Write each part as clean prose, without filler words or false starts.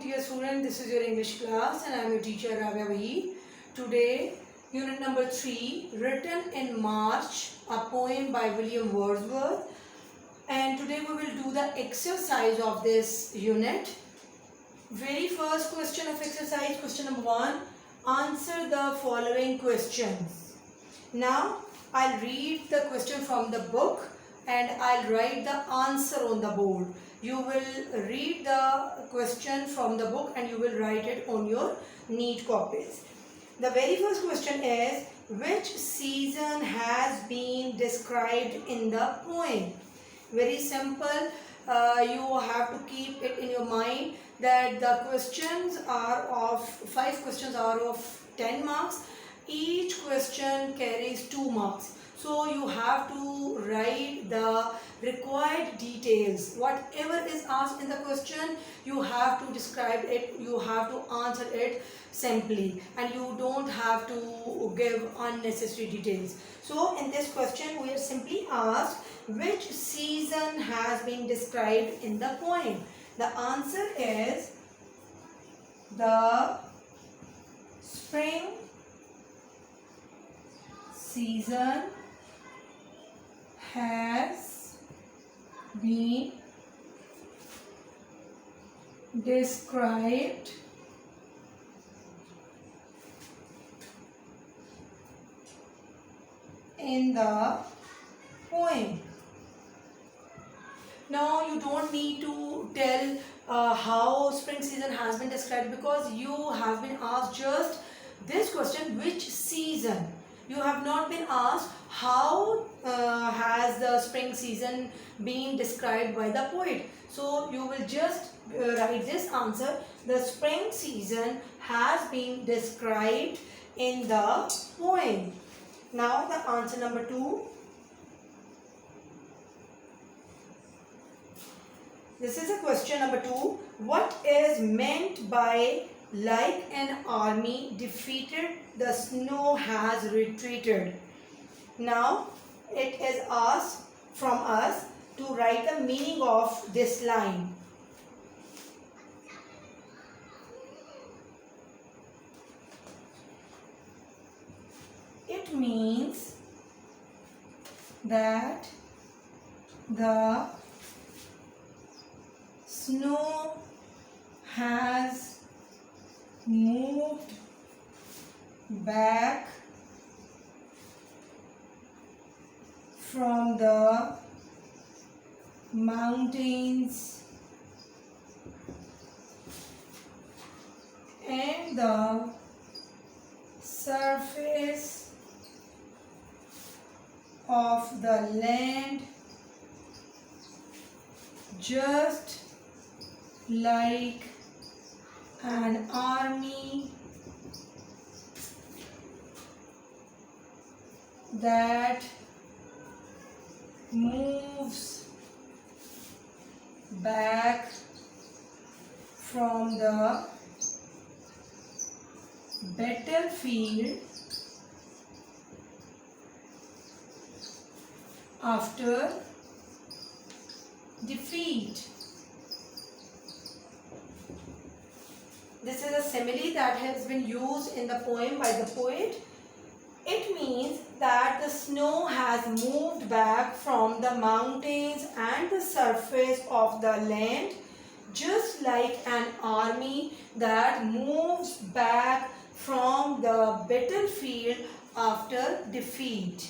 dear student, this is your English class and I am your teacher Rabia Waheed. Today, unit number 3, written in March, a poem by William Wordsworth. And today we will do the exercise of this unit. Very first question of exercise, question number 1, answer the following questions. Now, I'll read the question from the book and I'll write the answer on the board. You will read the question from the book and you will write it on your neat copies. The very first question is, which season has been described in the poem? Very simple. You have to keep it in your mind that the questions are of 5 questions are of 10 marks. Each question carries 2 marks. So you have to write the required details. Whatever is asked in the question, you have to describe it, you have to answer it simply, and you don't have to give unnecessary details. So in this question, we are simply asked, which season has been described in the poem? The answer is the spring season has been described in the poem. Now you don't need to tell how spring season has been described, because you have been asked just this question, which season. You have not been asked how has the spring season been described by the poet. So you will just write this answer. The spring season has been described in the poem. Now the answer number 2. This is a question number 2. What is meant by like an army defeated, the snow has retreated? Now it is asked from us to write the meaning of this line. It means that the snow has moved back from the mountains and the surface of the land, just like an army that moves back from the battlefield after defeat. This is a simile that has been used in the poem by the poet. It means that the snow has moved back from the mountains and the surface of the land, just like an army that moves back from the battlefield after defeat.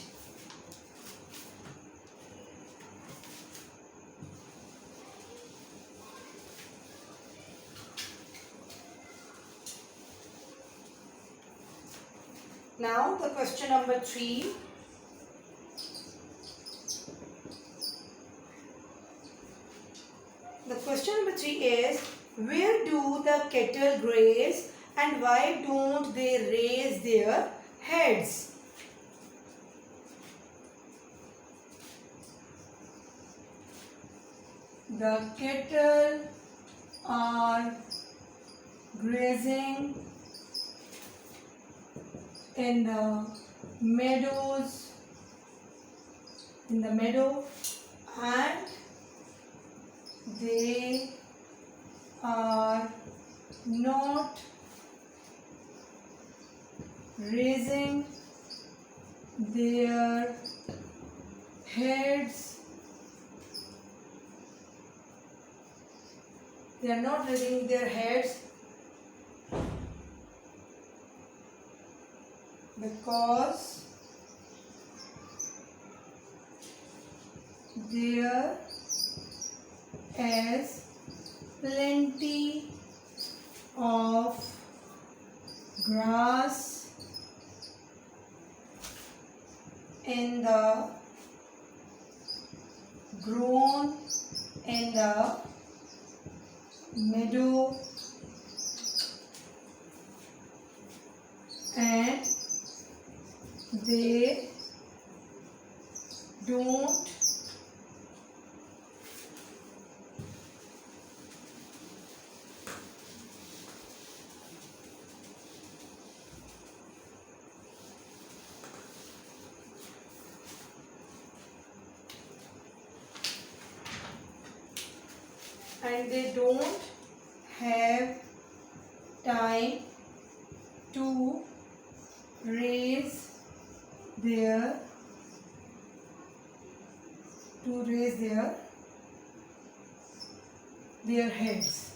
Now the question number 3. The question number 3 is, where do the cattle graze and why don't they raise their heads? The cattle are grazing in the meadows, and they are not raising their heads. They are not raising their heads because there is plenty of grass in the grown in the meadow, and they don't have time to raise their heads.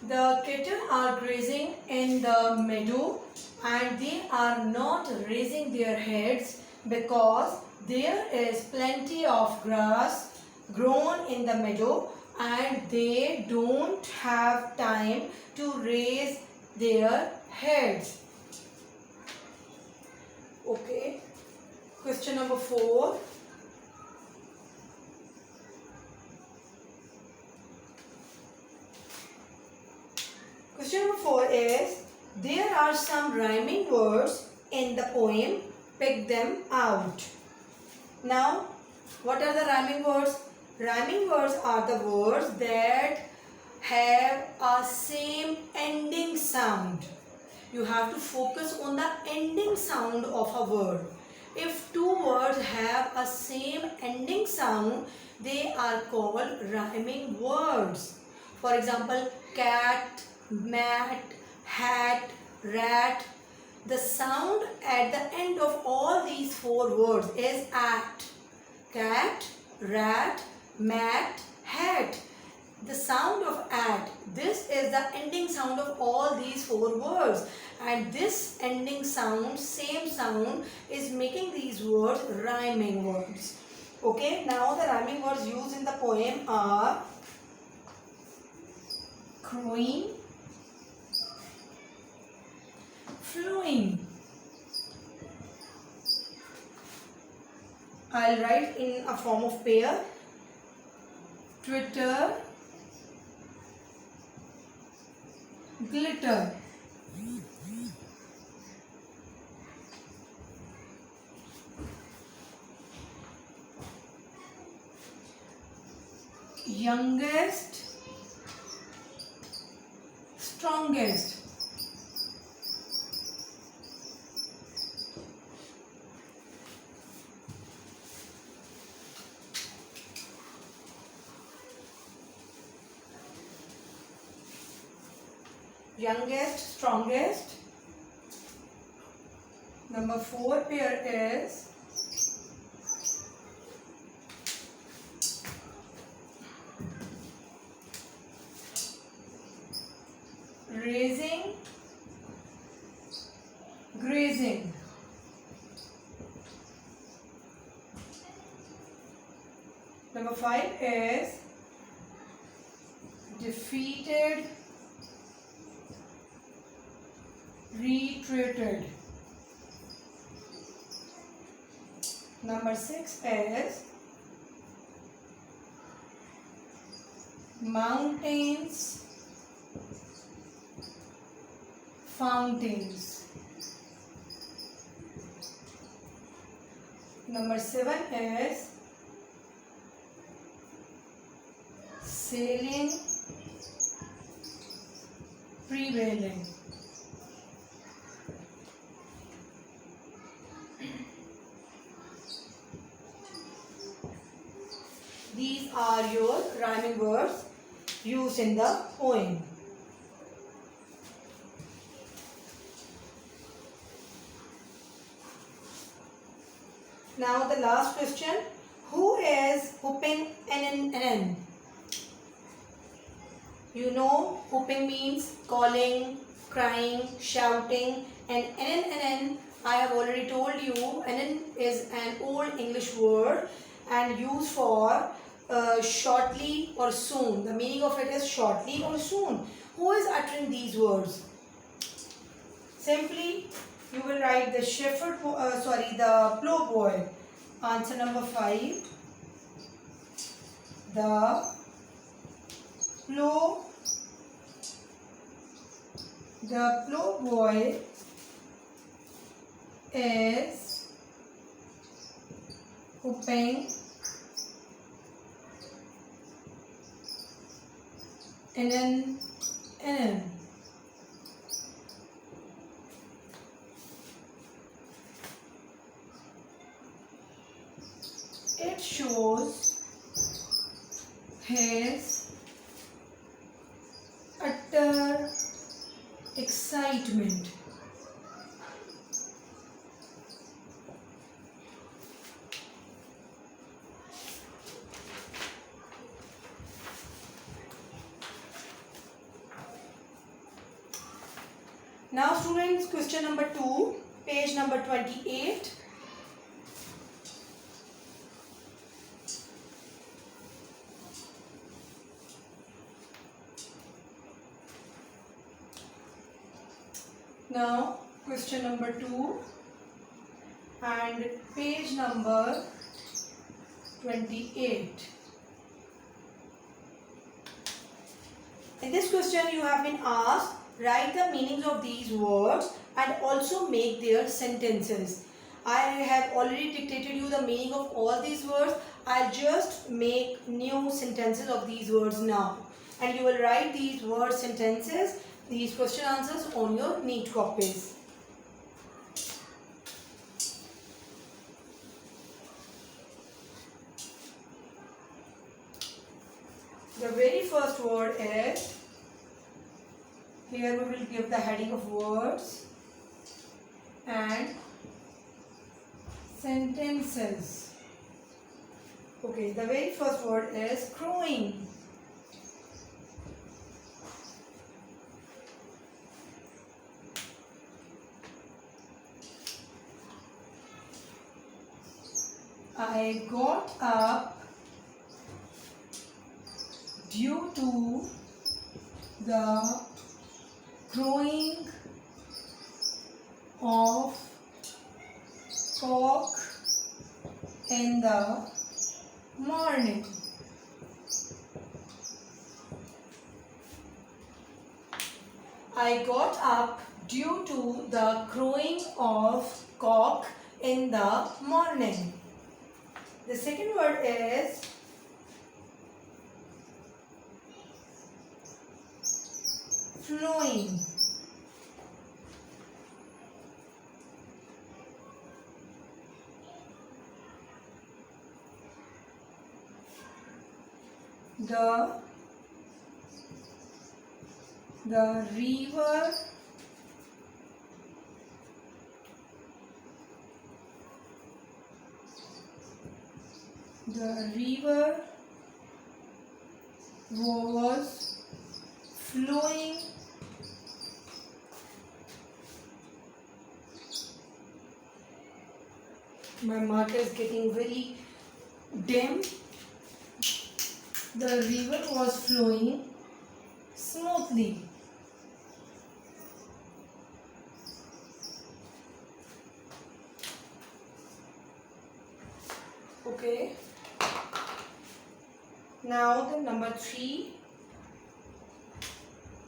The cattle are grazing in the meadow and they are not raising their heads because there is plenty of grass grown in the meadow and they don't have time to raise their heads. Okay. Question number 4. Question number 4 is, there are some rhyming words in the poem, pick them out. Now, what are the rhyming words? Rhyming words are the words that have a same ending sound. You have to focus on the ending sound of a word. If two words have a same ending sound, they are called rhyming words. For example, cat, mat, hat, rat. The sound at the end of all these 4 words is at. Cat, rat, mat, hat. The sound of at. This is the ending sound of all these 4 words. And this ending sound, same sound, is making these words rhyming words. Okay, now the rhyming words used in the poem are crowing, flowing. I'll write in a form of pair. Twitter, glitter. Youngest, strongest. Youngest, strongest. Number 4 pair is raising, grazing. Number 5 is defeated, retreated. Number 6 is mountains, fountains. Number 7 is sailing, prevailing. These are your rhyming words. used in the poem. Now the last question. Who is whooping NNNN? You know, whooping means calling, crying, shouting, and NNNN, I have already told you, NN is an old English word and used for shortly or soon. The meaning of it is shortly or soon. Who is uttering these words? Simply, you will write the the plowboy. Answer number 5. The plowboy is whooping NNNN. It shows his utter excitement. Now students, question number 2, page number 28. Now question number 2 and page number 28. In this question you have been asked, write the meanings of these words and also make their sentences. I have already dictated you the meaning of all these words. I'll just make new sentences of these words now. And you will write these word sentences, these question answers on your neat copies. The very first word is, here we will give the heading of words and sentences. Okay, the very first word is crowing. I got up due to the crowing of cock in the morning. I got up due to the crowing of cock in the morning. The second word is flowing. The river was flowing my marker is getting very dim. The river was flowing smoothly. Okay. Now the number 3,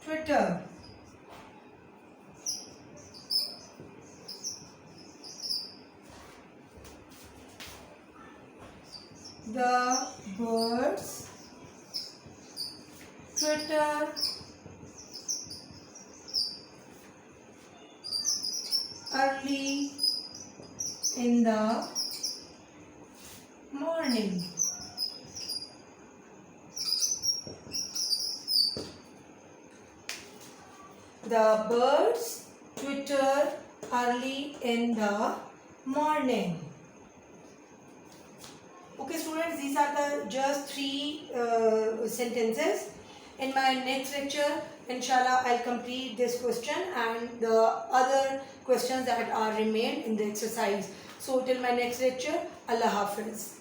Twitter. The birds twitter early in the morning. The birds twitter early in the morning. Okay students, these are the just 3 sentences. In my next lecture, inshallah, I'll complete this question and the other questions that are remained in the exercise. So till my next lecture, Allah Hafiz.